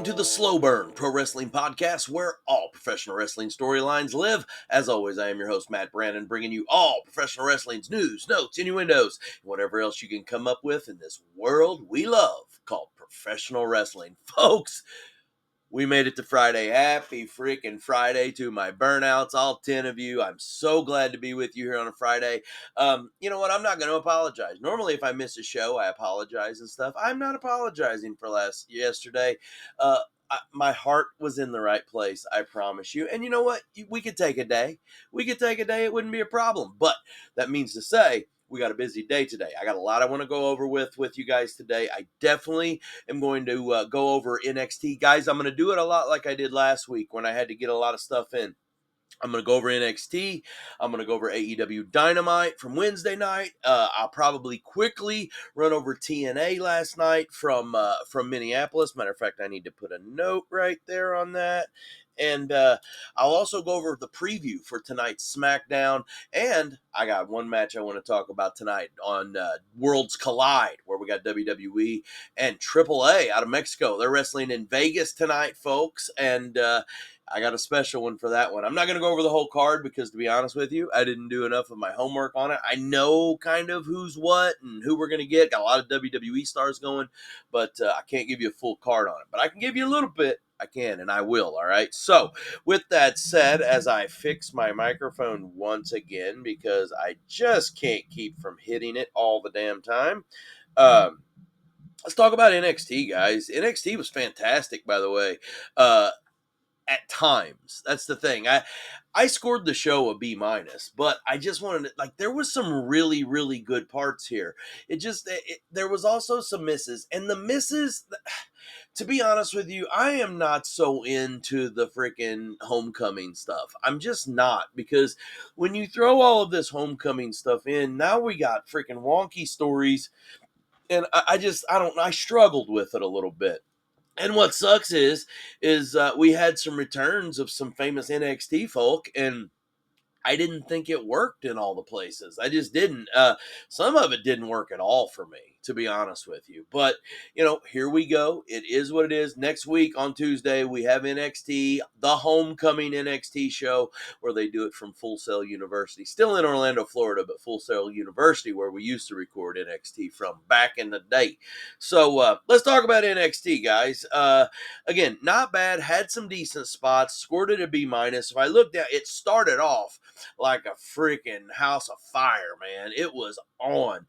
welcome to the Slow Burn Pro Wrestling Podcast, where all professional wrestling storylines live. As always, I am your host, Matt Brandon, bringing you all professional wrestling's news, notes, innuendos, and whatever else you can come up with in this world we love called professional wrestling. Folks, we made it to Friday. Happy freaking Friday to my burnouts, all 10 of you. I'm so glad to be with you here on a Friday. You know what? I'm not going to apologize. Normally, if I miss a show, I apologize and stuff. I'm not apologizing for yesterday. My heart was in the right place, I promise you. And you know what? We could take a day. It wouldn't be a problem. But that means to say, we got a busy day today. I got a lot I want to go over with you guys today. I definitely am going to go over NXT. Guys, I'm going to do it a lot like I did last week when I had to get a lot of stuff in. I'm going to go over NXT. I'm going to go over AEW Dynamite from Wednesday night. I'll probably quickly run over TNA last night from Minneapolis. Matter of fact, I need to put a note right there on that. And I'll also go over the preview for tonight's Smackdown. And I got one match I want to talk about tonight on Worlds Collide, where we got WWE and AAA out of Mexico. They're wrestling in Vegas tonight, folks. And I got a special one for that one. I'm not going to go over the whole card because, to be honest with you, I didn't do enough of my homework on it. I know kind of who's what and who we're going to get. Got a lot of WWE stars going, but I can't give you a full card on it. But I can give you a little bit. I can, and I will, all right? So, with that said, as I fix my microphone once again, because I just can't keep from hitting it all the damn time, let's talk about NXT, guys. NXT was fantastic, by the way. At times, that's the thing. I scored the show a B minus, but I just wanted to, like, there was some really, really good parts here. There was also some misses, and the misses, to be honest with you, I am not so into the freaking homecoming stuff. I'm just not, because when you throw all of this homecoming stuff in, now we got freaking wonky stories, and I struggled with it a little bit. And what sucks is we had some returns of some famous NXT folk, and I didn't think it worked in all the places. I just didn't. Some of it didn't work at all for me, to be honest with you. But, here we go. It is what it is. Next week on Tuesday, we have NXT, the homecoming NXT show, where they do it from Full Sail University. Still in Orlando, Florida, but Full Sail University, where we used to record NXT from back in the day. So let's talk about NXT, guys. Again, not bad. Had some decent spots. Scored it a B minus. If I looked at it, started off like a freaking house of fire, man. It was on.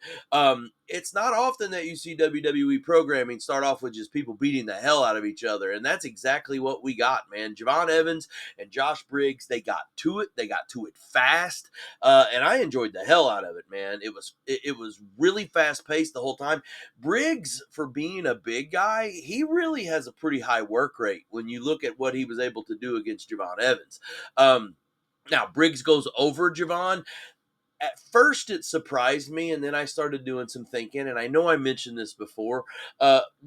It's not often that you see WWE programming start off with just people beating the hell out of each other, and that's exactly what we got, man. Javon Evans and Josh Briggs, they got to it. They got to it fast, and I enjoyed the hell out of it, man. It was really fast paced the whole time. Briggs, for being a big guy, he really has a pretty high work rate when you look at what he was able to do against Javon Evans. Now, Briggs goes over Javon. At first, it surprised me, and then I started doing some thinking, and I know I mentioned this before.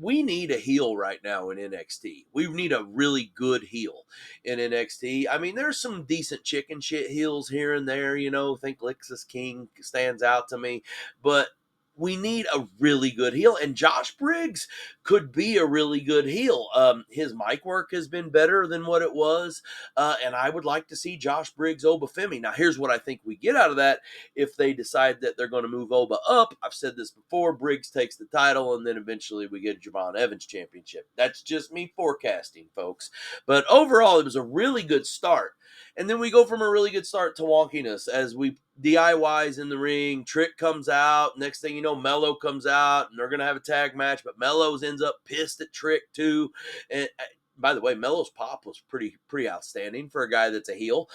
We need a heel right now in NXT. We need a really good heel in NXT. I mean, there's some decent chicken shit heels here and there, think Lexus King stands out to me, but we need a really good heel, and Josh Briggs could be a really good heel. His mic work has been better than what it was, and I would like to see Josh Briggs Oba Femi. Now, here's what I think we get out of that if they decide that they're going to move Oba up. I've said this before, Briggs takes the title, and then eventually we get Javon Evans championship. That's just me forecasting, folks. But overall, it was a really good start. And then we go from a really good start to wonkiness as we DIYs in the ring. Trick comes out. Next thing you know, Mello comes out, and they're going to have a tag match. But Mello ends up pissed at Trick, too. And by the way, Mello's pop was pretty outstanding for a guy that's a heel.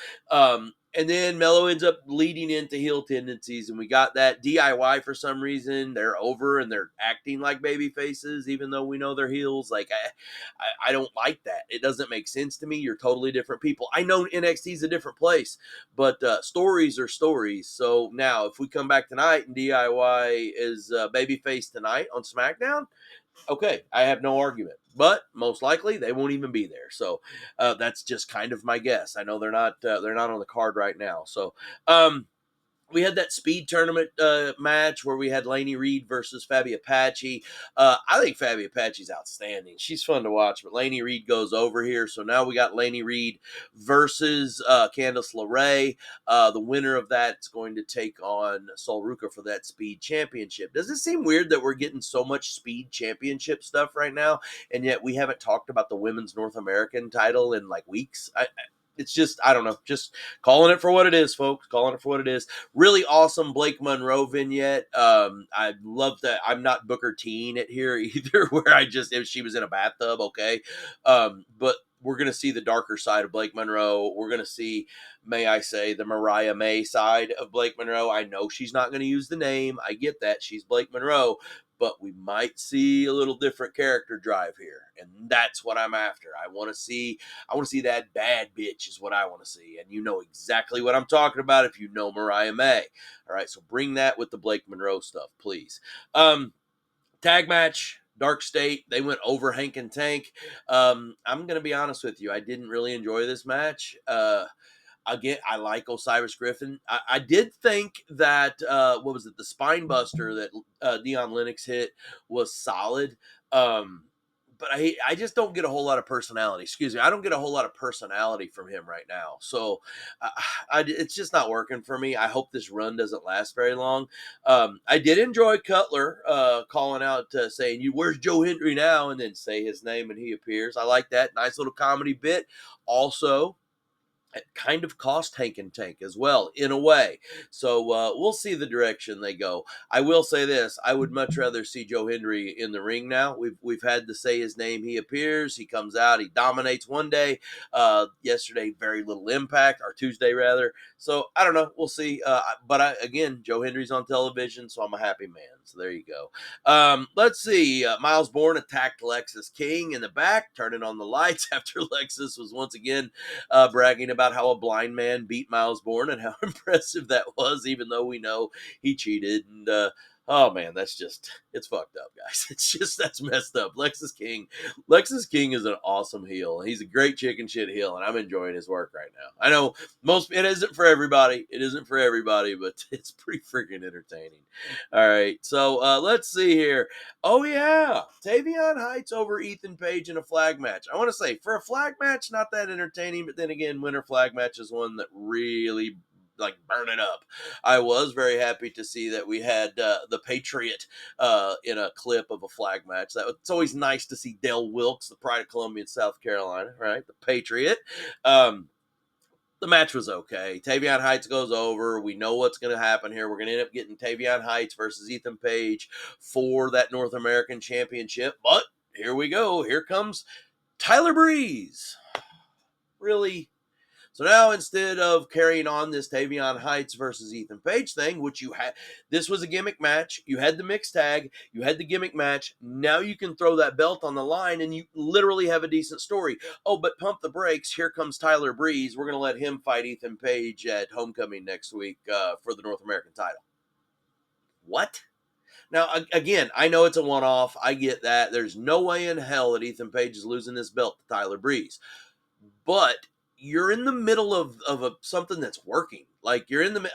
And then Mello ends up leading into heel tendencies, and we got that DIY for some reason. They're over and they're acting like baby faces, even though we know they're heels. Like, I don't like that. It doesn't make sense to me. You're totally different people. I know NXT is a different place, but stories are stories. So now, if we come back tonight and DIY is babyface tonight on SmackDown, okay, I have no argument, but most likely they won't even be there. So that's just kind of my guess. I know they're not on the card right now. So we had that speed tournament match where we had Lainey Reed versus Fabi Apache. I think Fabi Apache's outstanding. She's fun to watch, but Lainey Reed goes over here. So now we got Lainey Reed versus Candice LeRae. The winner of that's going to take on Sol Ruca for that speed championship. Does it seem weird that we're getting so much speed championship stuff right now, and yet we haven't talked about the women's North American title in like weeks? It's just, I don't know, just calling it for what it is, folks. Calling it for what it is. Really awesome Blake Monroe vignette. I love that. I'm not Booker T-ing it here either, where if she was in a bathtub, okay. But we're going to see the darker side of Blake Monroe. We're going to see, may I say, the Mariah May side of Blake Monroe. I know she's not going to use the name. I get that. She's Blake Monroe. But we might see a little different character drive here. And that's what I'm after. I want to see that bad bitch is what I want to see. And you know exactly what I'm talking about if you know Mariah May. All right, so bring that with the Blake Monroe stuff, please. Tag match, Dark State. They went over Hank and Tank. I'm going to be honest with you. I didn't really enjoy this match. Again, I like Osiris Griffin. I did think that, what was it, the spine buster that Dion Lennox hit was solid. But I just don't get a whole lot of personality. Excuse me. I don't get a whole lot of personality from him right now. So it's just not working for me. I hope this run doesn't last very long. I did enjoy Cutler calling out, saying, where's Joe Hendry now? And then say his name and he appears. I like that. Nice little comedy bit. Also, it kind of cost Hank and Tank as well, in a way. So we'll see the direction they go. I will say this: I would much rather see Joe Hendry in the ring now. We've had to say his name. He appears, he comes out, he dominates one day. Yesterday, very little impact, or Tuesday rather. So I don't know. We'll see. But again, Joe Hendry's on television, so I'm a happy man. So there you go. Let's see. Miles Bourne attacked Lexus King in the back, turning on the lights after Lexus was once again bragging about how a blind man beat Miles Bourne and how impressive that was, even though we know he cheated. And oh man, it's fucked up, guys. That's messed up. Lexus King is an awesome heel. He's a great chicken shit heel, and I'm enjoying his work right now. I know it isn't for everybody. It isn't for everybody, but it's pretty freaking entertaining. All right, so let's see here. Oh yeah, Tavion Heights over Ethan Page in a flag match. I want to say, for a flag match, not that entertaining, but then again, winter flag match is one that really burn it up. I was very happy to see that we had the Patriot in a clip of a flag match. It's always nice to see Dale Wilkes, the pride of Columbia, South Carolina, right? The Patriot. The match was okay. Tavion Heights goes over. We know what's going to happen here. We're going to end up getting Tavion Heights versus Ethan Page for that North American Championship. But here we go. Here comes Tyler Breeze. Really? So now, instead of carrying on this Tavion Heights versus Ethan Page thing, which you had, this was a gimmick match. You had the mixed tag. You had the gimmick match. Now you can throw that belt on the line and you literally have a decent story. Oh, but pump the brakes. Here comes Tyler Breeze. We're going to let him fight Ethan Page at Homecoming next week for the North American title. What? Now, again, I know it's a one-off. I get that. There's no way in hell that Ethan Page is losing this belt to Tyler Breeze. But you're in the middle of something that's working. Like, you're in the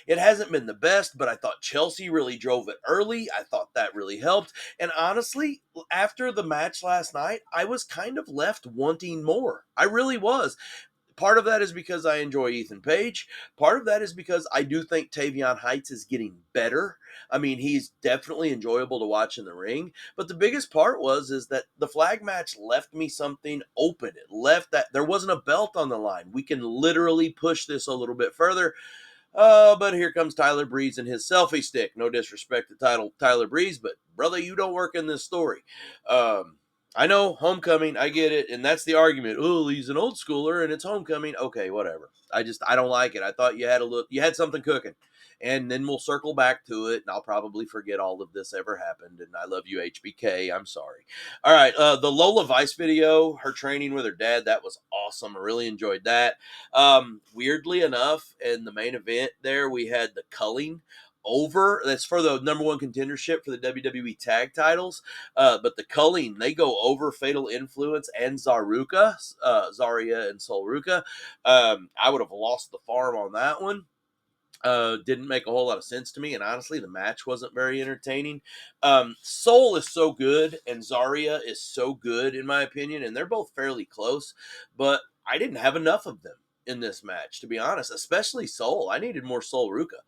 it hasn't been the best, but I thought Chelsea really drove it early. I thought that really helped. And honestly, after the match last night, I was kind of left wanting more. I really was. Part of that is because I enjoy Ethan Page. Part of that is because I do think Tavion Heights is getting better. I mean, he's definitely enjoyable to watch in the ring. But the biggest part is that the flag match left me something open. It left that there wasn't a belt on the line. We can literally push this a little bit further. But here comes Tyler Breeze and his selfie stick. No disrespect to Tyler Breeze, but brother, you don't work in this story. I know, Homecoming, I get it, and that's the argument. Oh, he's an old schooler, and it's Homecoming. Okay, whatever. I don't like it. I thought you had something cooking, and then we'll circle back to it, and I'll probably forget all of this ever happened. And I love you, HBK. I'm sorry. All right, the Lola Vice video, her training with her dad, that was awesome. I really enjoyed that. Weirdly enough, in the main event there, we had the culling over. That's for the number one contendership for the WWE tag titles. But the culling, they go over Fatal Influence and Zaruka, Zaria and Sol Ruca. I would have lost the farm on that one. Didn't make a whole lot of sense to me, and honestly, the match wasn't very entertaining. Soul is so good, and Zarya is so good, in my opinion, and they're both fairly close, but I didn't have enough of them in this match, to be honest, especially Soul. I needed more Soul Ruka.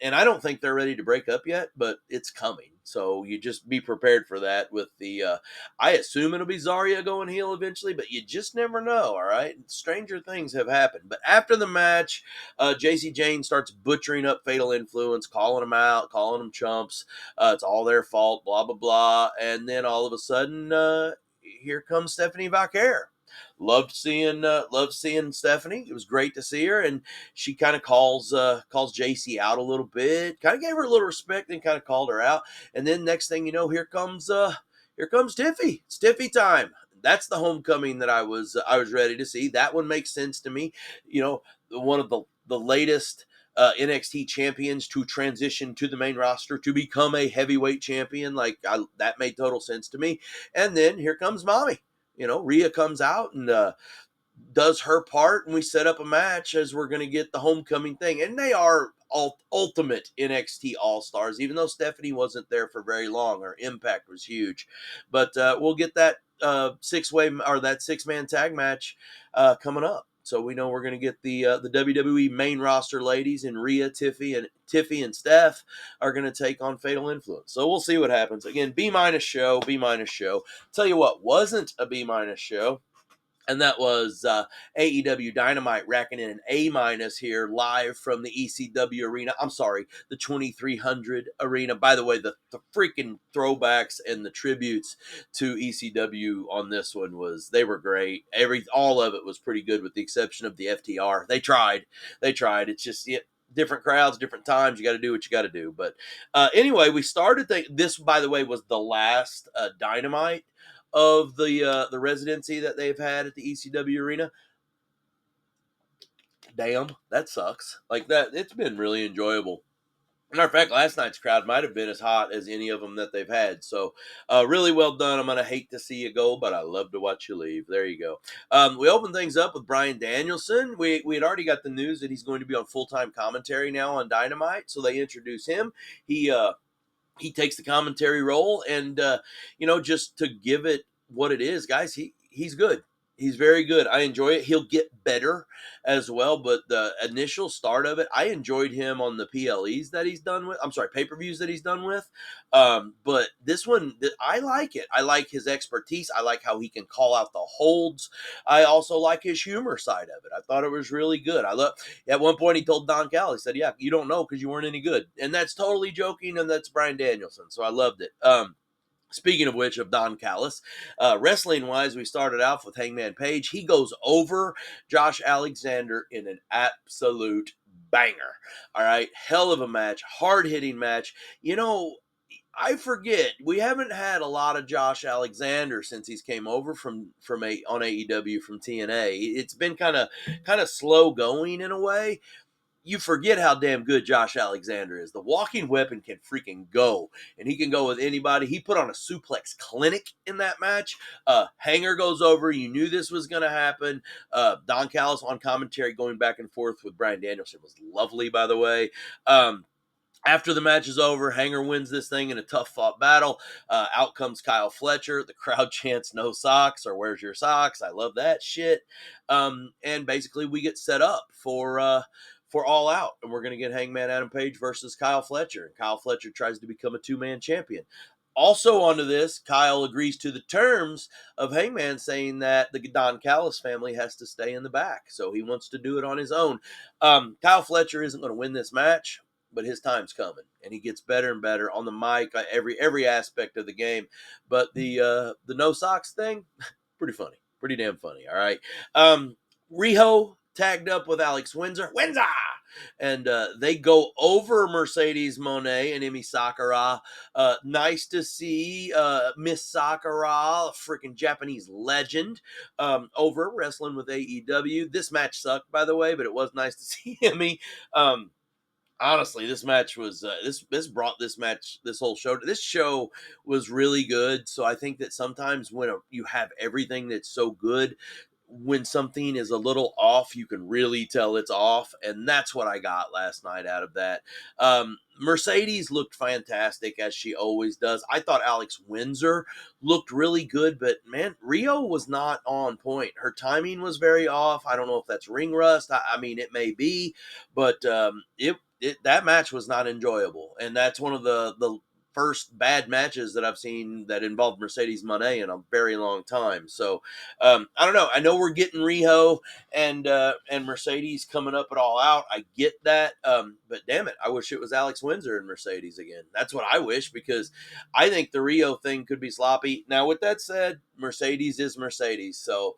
And I don't think they're ready to break up yet, but it's coming. So you just be prepared for that with the I assume it'll be Zarya going heel eventually, but you just never know, all right? Stranger things have happened. But after the match, JC Jane starts butchering up Fatal Influence, calling them out, calling them chumps. It's all their fault, blah, blah, blah. And then all of a sudden, here comes Stephanie Vaquer. Loved seeing Stephanie. It was great to see her, and she kind of calls JC out a little bit, kind of gave her a little respect, and kind of called her out. And then next thing you know, here comes Tiffy. It's Tiffy time. That's the homecoming that I was ready to see. That one makes sense to me. You know, one of the latest NXT champions to transition to the main roster to become a heavyweight champion. That made total sense to me. And then here comes Mommy. You know, Rhea comes out and does her part, and we set up a match as we're going to get the homecoming thing. And they are ultimate NXT All-Stars, even though Stephanie wasn't there for very long. Her impact was huge. But we'll get that that six-man tag match coming up. So we know we're going to get the WWE main roster ladies, and Rhea, Tiffy, and Steph are going to take on Fatal Influence. So we'll see what happens. Again, B- show, B- show. Tell you what wasn't a B- show, and that was AEW Dynamite racking in an A- here live from the ECW arena. I'm sorry, the 2300 arena. By the way, the freaking throwbacks and the tributes to ECW on this one they were great. All of it was pretty good, with the exception of the FTR. They tried. It's just different crowds, different times. You got to do what you got to do. But anyway, we started. This, by the way, was the last Dynamite of the residency that they've had at the ECW arena. Damn, that sucks. Like that, it's been really enjoyable. Matter of fact, last night's crowd might have been as hot as any of them that they've had. So, really well done. I'm gonna hate to see you go, but I love to watch you leave. There you go. We opened things up with Bryan Danielson. We had already got the news that he's going to be on full-time commentary now on Dynamite, so they introduce him. He takes the commentary role, and just to give it what it is, guys, he's good. He's very good. I enjoy it. He'll get better as well, but the initial start of it, I enjoyed him on the PLEs that he's done with. I'm sorry, pay-per-views that he's done with. But this one, I like it. I like his expertise. I like how he can call out the holds. I also like his humor side of it. I thought it was really good. At one point he told Don Cal, he said, "Yeah, you don't know because you weren't any good," and that's totally joking, and that's Bryan Danielson. So I loved it. Speaking of which, of Don Callis, wrestling wise, we started off with Hangman Page. He goes over Josh Alexander in an absolute banger. All right, hell of a match, hard hitting match. I forget, we haven't had a lot of Josh Alexander since he's came over on AEW from TNA. It's been kind of slow going in a way. You forget how damn good Josh Alexander is. The walking weapon can freaking go, and he can go with anybody. He put on a suplex clinic in that match. Hanger goes over. You knew this was going to happen. Don Callis on commentary going back and forth with Bryan Danielson was lovely, by the way. After the match is over, Hanger wins this thing in a tough fought battle. Out comes Kyle Fletcher. The crowd chants "No socks" or "Where's your socks?" I love that shit. And basically, we get set up for All Out, and we're going to get Hangman Adam Page versus Kyle Fletcher. And Kyle Fletcher tries to become a two-man champion. Also onto this, Kyle agrees to the terms of Hangman, saying that the Don Callis family has to stay in the back. So he wants to do it on his own. Kyle Fletcher isn't going to win this match, but his time's coming, and he gets better and better on the mic, every aspect of the game. But the no socks thing, pretty funny, pretty damn funny. All right, Riho tagged up with Alex Windsor, and they go over Mercedes Moné and Emi Sakura. Nice to see Miss Sakura, a freaking Japanese legend, over wrestling with AEW. This match sucked, by the way, but it was nice to see Emi. Honestly, this match was this brought this whole show. This show was really good. So I think that sometimes when you have everything that's so good, when something is a little off, you can really tell it's off. And that's what I got last night out of that. Mercedes looked fantastic as she always does. I thought Alex Windsor looked really good, but man, Rio was not on point. Her timing was very off. I don't know if that's ring rust. I mean, it may be, but that match was not enjoyable. And that's one of the first bad matches that I've seen that involved Mercedes Moné in a very long time. So I don't know. I know we're getting Riho and Mercedes coming up at All Out. I get that, but damn it, I wish it was Alex Windsor and Mercedes again. That's what I wish, because I think the Rio thing could be sloppy. Now, with that said, Mercedes is Mercedes, so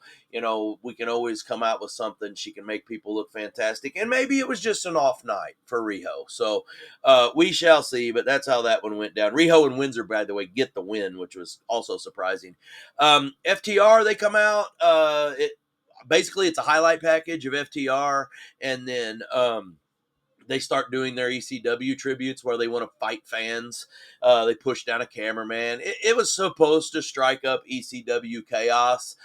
we can always come out with something. She can make people look fantastic, and maybe it was just an off night for Riho. So we shall see, but that's how that one went down. Riho and Windsor, by the way, get the win, which was also surprising. FTR, they come out. Basically, it's a highlight package of FTR, and then they start doing their ECW tributes where they want to fight fans. They push down a cameraman. It was supposed to strike up ECW chaos.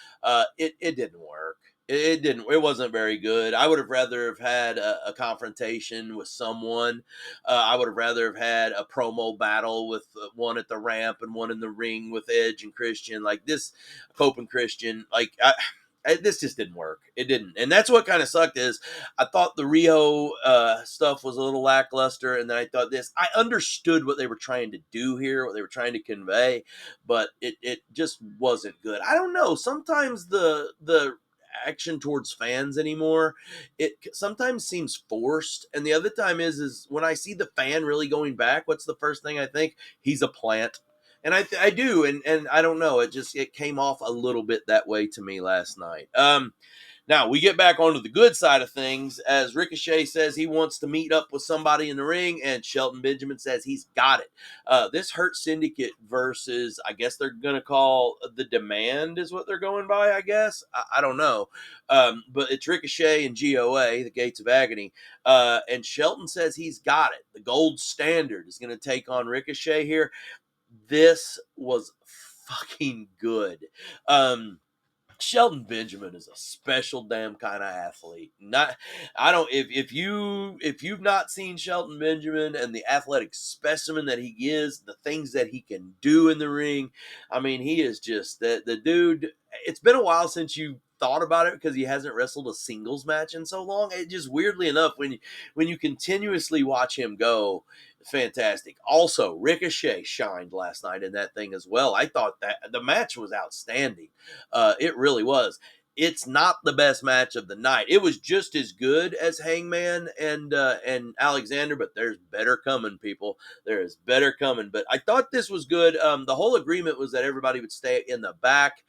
It didn't work. It didn't. It wasn't very good. I would have rather have had a confrontation with someone. I would have rather have had a promo battle with one at the ramp and one in the ring with Edge and Christian. Like this, Cope and Christian. This just didn't work. It didn't. And that's what kind of sucked is I thought the Rio stuff was a little lackluster. And then I thought I understood what they were trying to do here, what they were trying to convey, but it just wasn't good. I don't know. Sometimes the action towards fans anymore, it sometimes seems forced. And the other time is when I see the fan really going back, what's the first thing I think? He's a plant. And I do, and I don't know. It came off a little bit that way to me last night. Now we get back onto the good side of things as Ricochet says he wants to meet up with somebody in the ring, and Shelton Benjamin says he's got it. This Hurt Syndicate versus, I guess they're going to call the Demand is what they're going by, I guess. I don't know. But it's Ricochet and GOA, the Gates of Agony. And Shelton says he's got it. The gold standard is going to take on Ricochet here. This was fucking good. Shelton Benjamin is a special damn kind of athlete. I don't if you've not seen Shelton Benjamin and the athletic specimen that he is, the things that he can do in the ring, I mean, he is just the dude. It's been a while since you thought about it because he hasn't wrestled a singles match in so long. It just weirdly enough when you continuously watch him go, fantastic. Also, Ricochet shined last night in that thing as well. I thought that the match was outstanding. It really was. It's not the best match of the night. It was just as good as Hangman and Alexander, but there's better coming, people. There is better coming. But I thought this was good. The whole agreement was that everybody would stay in the back.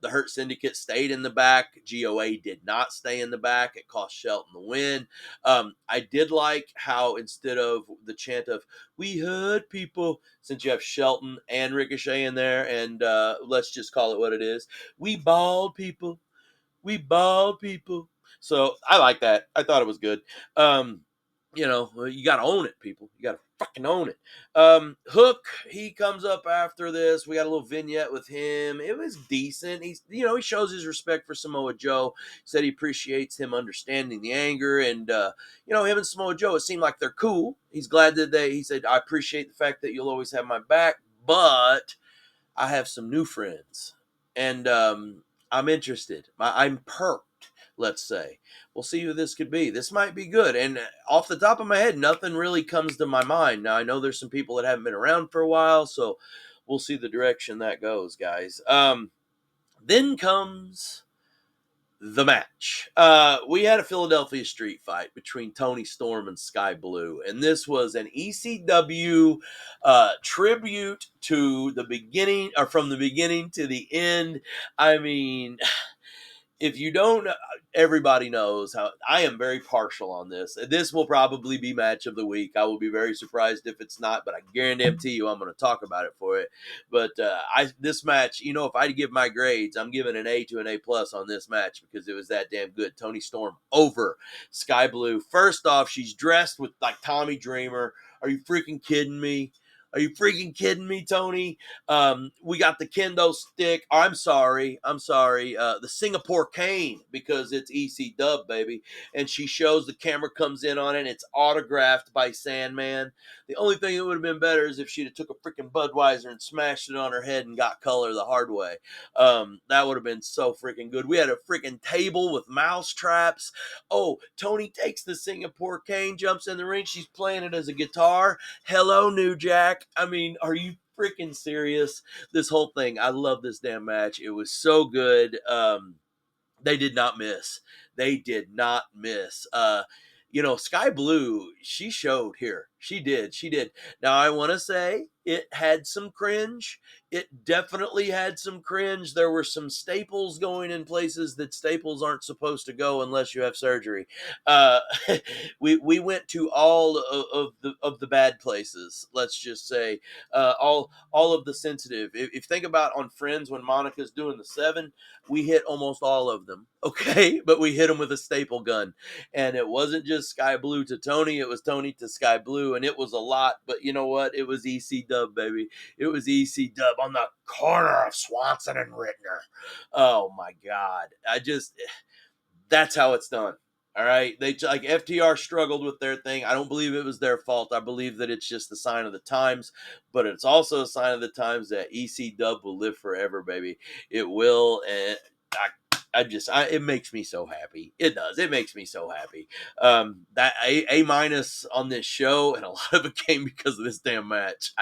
The Hurt Syndicate stayed in the back. GOA did not stay in the back. It cost Shelton the win. I did like how instead of the chant of "We hurt people," since you have Shelton and Ricochet in there, and let's just call it what it is. We bald people. We bald people. So I like that. I thought it was good. You got to own it, people. You got to fucking own it. Hook, he comes up after this. We got a little vignette with him. It was decent. He shows his respect for Samoa Joe. Said he appreciates him understanding the anger, and him and Samoa Joe, it seemed like they're cool. He's glad that he said, I appreciate the fact that you'll always have my back, but I have some new friends, and I'm interested. I'm perked, let's say. We'll see who this could be. This might be good. And off the top of my head, nothing really comes to my mind. Now, I know there's some people that haven't been around for a while, so we'll see the direction that goes, guys. Then comes the match. We had a Philadelphia street fight between Tony Storm and Sky Blue, and this was an ECW tribute to the beginning, or from the beginning to the end. I mean, if you don't, everybody knows how I am very partial on this. This will probably be match of the week. I will be very surprised if it's not, but I guarantee you I'm going to talk about it for it. But this match, if I give my grades, I'm giving an A to an A+ on this match because it was that damn good. Tony Storm over Sky Blue. First off, she's dressed with like Tommy Dreamer. Are you freaking kidding me? Are you freaking kidding me, Tony? We got the kendo stick. I'm sorry. The Singapore cane, because it's EC Dub, baby. And she shows, the camera comes in on it. And it's autographed by Sandman. The only thing that would have been better is if she'd have took a freaking Budweiser and smashed it on her head and got color the hard way. That would have been so freaking good. We had a freaking table with mouse traps. Oh, Tony takes the Singapore cane, jumps in the ring. She's playing it as a guitar. Hello, New Jack. I mean, are you freaking serious? This whole thing, I love this damn match. It was so good. They did not miss. They did not miss. Sky Blue, she showed here. She did. Now, I want to say it had some cringe. It definitely had some cringe. There were some staples going in places that staples aren't supposed to go unless you have surgery. Uh, we went to all of the bad places. Let's just say all of the sensitive. If you think about on Friends when Monica's doing the 7, we hit almost all of them. Okay, but we hit them with a staple gun, and it wasn't just Sky Blue to Tony. It was Tony to Sky Blue, and it was a lot. But you know what? It was EC Dub, baby. It was EC Dub on the corner of Swanson and Rittner. Oh my God! That's how it's done. All right, they like FTR struggled with their thing. I don't believe it was their fault. I believe that it's just a sign of the times, but it's also a sign of the times that EC Dub will live forever, baby. It will, and it makes me so happy. It does. It makes me so happy. That A minus on this show, and a lot of it came because of this damn match.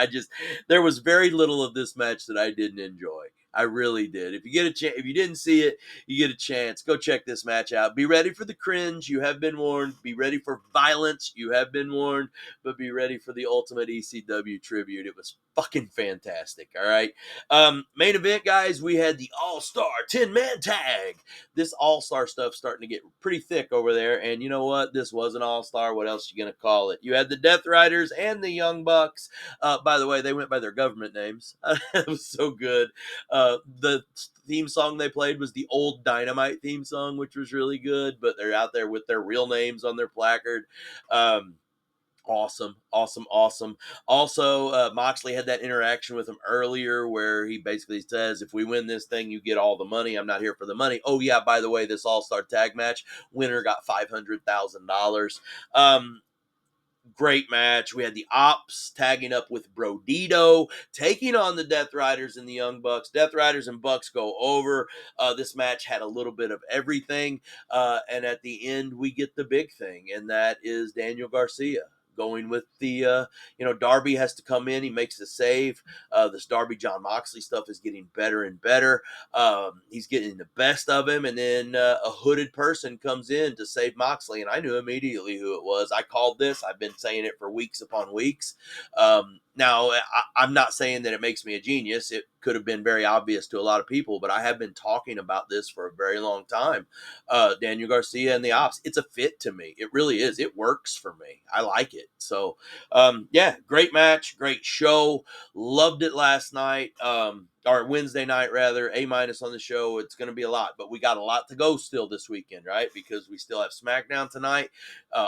There was very little of this match that I didn't enjoy. I really did. If you get a chance, if you didn't see it, you get a chance. Go check this match out. Be ready for the cringe. You have been warned. Be ready for violence. You have been warned. But be ready for the ultimate ECW tribute. It was fucking fantastic. All right. Main event, guys. We had the All-Star 10-man tag. This All-Star stuff starting to get pretty thick over there. And you know what? This was an All-Star. What else are you going to call it? You had the Death Riders and the Young Bucks. By the way, they went by their government names. It was so good. The theme song they played was the old Dynamite theme song, which was really good, but they're out there with their real names on their placard. Awesome. Also, Moxley had that interaction with him earlier where he basically says, if we win this thing, you get all the money. I'm not here for the money. Oh, yeah, by the way, this All-Star tag match, winner got $500,000. Great match. We had the Ops tagging up with Brodito, taking on the Death Riders and the Young Bucks. Death Riders and Bucks go over. This match had a little bit of everything. And at the end, we get the big thing, and that is Daniel Garcia going with the, Darby has to come in. He makes the save. This Darby John Moxley stuff is getting better and better. He's getting the best of him. And then a hooded person comes in to save Moxley. And I knew immediately who it was. I called this. I've been saying it for weeks upon weeks. Now, I'm not saying that it makes me a genius. It could have been very obvious to a lot of people, but I have been talking about this for a very long time. Daniel Garcia and the Ops, it's a fit to me. It really is. It works for me. I like it. So, great match, great show. Loved it last night. Or Wednesday night, rather. A minus on the show. It's going to be a lot, but we got a lot to go still this weekend, right? Because we still have Smackdown tonight,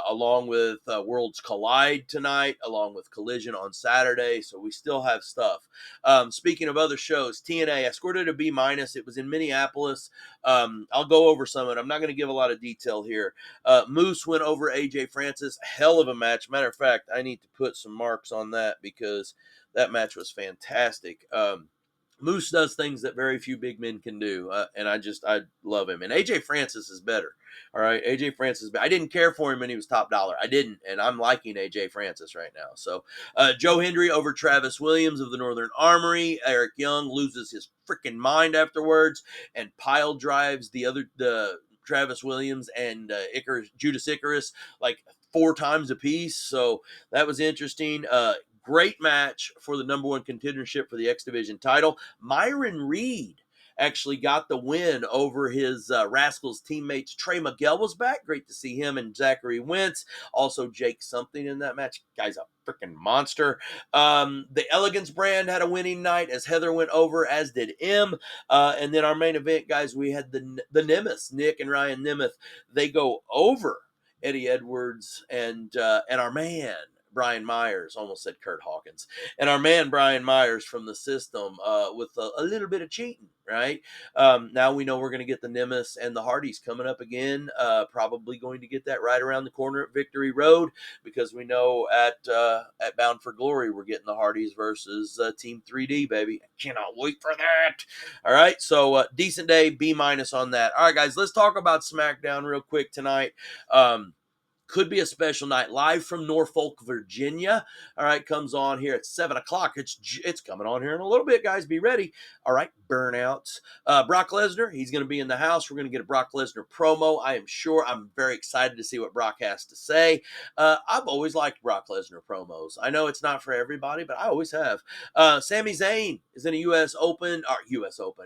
along with Worlds Collide tonight, along with Collision on Saturday. So we still have stuff. Speaking of other shows, TNA, I scored it a B minus. It was in Minneapolis. I'll go over some of it. I'm not going to give a lot of detail here. Moose went over AJ Francis. Hell of a match. Matter of fact, I need to put some marks on that because that match was fantastic. Moose does things that very few big men can do, and I love him. And AJ Francis is better. All right, AJ Francis. I didn't care for him when he was top dollar. I didn't, and I'm liking AJ Francis right now. So, Joe Hendry over Travis Williams of the Northern Armory. Eric Young loses his freaking mind afterwards and pile drives the Travis Williams and Judas Icarus like 4 times apiece. So that was interesting. Great match for the number 1 contendership for the X Division title. Myron Reed actually got the win over his Rascals teammates. Trey Miguel was back. Great to see him and Zachary Wentz. Also Jake something in that match. Guy's a freaking monster. The Elegance brand had a winning night as Heather went over, as did M. And then our main event, guys, we had the Nemeth, Nick and Ryan Nemeth. They go over Eddie Edwards and our man Brian Myers, almost said Kurt Hawkins, and our man Brian Myers from the system with a little bit of cheating, right? Now we know we're going to get the Nemesis and the Hardys coming up again. Probably going to get that right around the corner at Victory Road, because we know at Bound for Glory we're getting the Hardys versus Team 3D, baby. I cannot wait for that. All right, so decent day, B- on that. All right, guys, let's talk about SmackDown real quick tonight. Could be a special night, live from Norfolk, Virginia. All right, comes on here at 7 o'clock. It's coming on here in a little bit, guys. Be ready. All right, burnouts. Brock Lesnar, he's going to be in the house. We're going to get a Brock Lesnar promo. I am sure. I'm very excited to see what Brock has to say. I've always liked Brock Lesnar promos. I know it's not for everybody, but I always have. Sami Zayn is in a a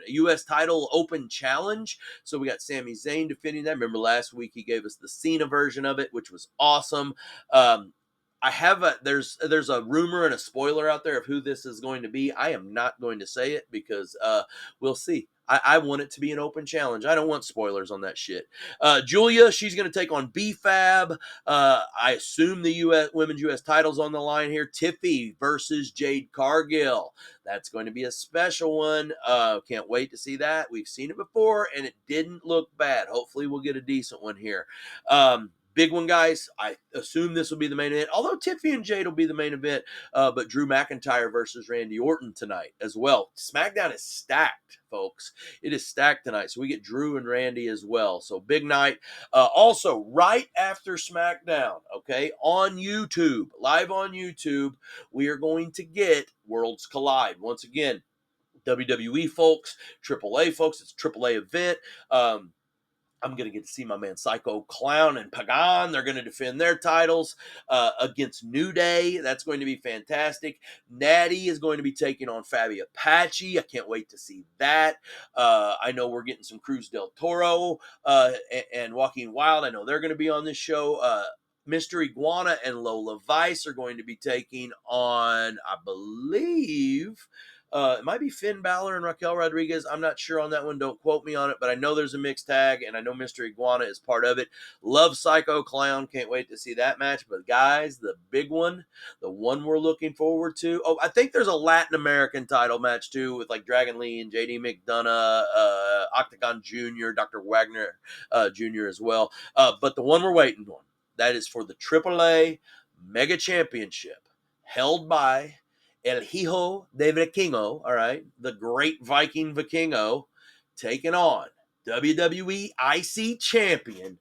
U.S. title open challenge. So we got Sami Zayn defending that. Remember last week he gave us the Cena version of it, which was awesome. There's a rumor and a spoiler out there of who this is going to be. I am not going to say it because we'll see. I want it to be an open challenge. I don't want spoilers on that shit. Julia, she's going to take on B-Fab. I assume the women's U.S. title's on the line here. Tiffy versus Jade Cargill. That's going to be a special one. Can't wait to see that. We've seen it before, and it didn't look bad. Hopefully we'll get a decent one here. Big one, guys. I assume this will be the main event, although Tiffy and Jade will be the main event, but Drew McIntyre versus Randy Orton tonight as well. SmackDown is stacked, folks. It is stacked tonight, so we get Drew and Randy as well. So big night. Also, right after SmackDown, okay, on YouTube, live on YouTube, we are going to get Worlds Collide. Once again, WWE folks, AAA folks, it's a AAA event. I'm going to get to see my man Psycho Clown and Pagan. They're going to defend their titles against New Day. That's going to be fantastic. Natty is going to be taking on Fabi Apache. I can't wait to see that. I know we're getting some Cruz del Toro and Joaquin Wild. I know they're going to be on this show. Mr. Iguana and Lola Vice are going to be taking on, I believe, it might be Finn Balor and Raquel Rodriguez. I'm not sure on that one. Don't quote me on it, but I know there's a mixed tag, and I know Mr. Iguana is part of it. Love Psycho Clown. Can't wait to see that match. But, guys, the big one, the one we're looking forward to. Oh, I think there's a Latin American title match, too, with, like, Dragon Lee and JD McDonough, Octagon Jr., Dr. Wagner Jr. as well. But the one we're waiting on, that is for the AAA Mega Championship, held by El Hijo de Vikingo, all right, the great Viking Vikingo, taking on WWE IC Champion,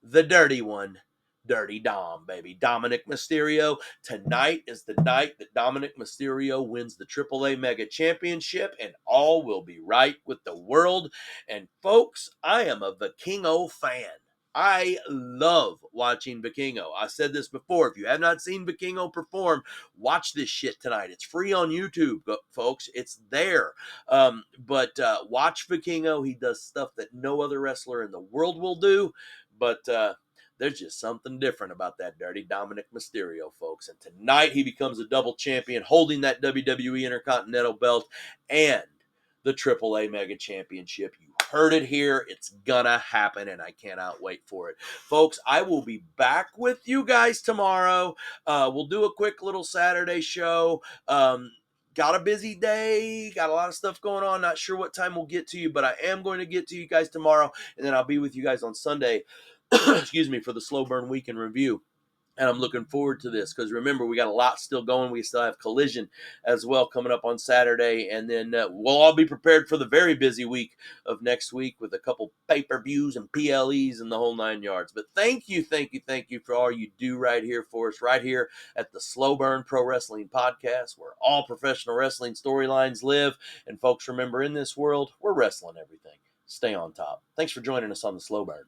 the dirty one, Dirty Dom, baby. Dominic Mysterio. Tonight is the night that Dominic Mysterio wins the AAA Mega Championship, and all will be right with the world. And folks, I am a Vikingo fan. I love watching Vikingo. I said this before. If you have not seen Vikingo perform, watch this shit tonight. It's free on YouTube, folks. It's there. But watch Vikingo. He does stuff that no other wrestler in the world will do. But there's just something different about that dirty Dominic Mysterio, folks. And tonight he becomes a double champion, holding that WWE Intercontinental belt and the AAA Mega Championship. You heard it here. It's gonna happen, and I cannot wait for it. Folks, I will be back with you guys tomorrow. We'll do a quick little Saturday show. Got a busy day, got a lot of stuff going on. Not sure what time we'll get to you, but I am going to get to you guys tomorrow, and then I'll be with you guys on Sunday, excuse me, for the Slow Burn Weekend Review. And I'm looking forward to this because remember, we got a lot still going. We still have Collision as well coming up on Saturday. And then we'll all be prepared for the very busy week of next week with a couple pay-per-views and PLEs and the whole 9 yards. But thank you for all you do right here for us, right here at the Slow Burn Pro Wrestling Podcast, where all professional wrestling storylines live. And folks, remember, in this world, we're wrestling everything. Stay on top. Thanks for joining us on the Slow Burn.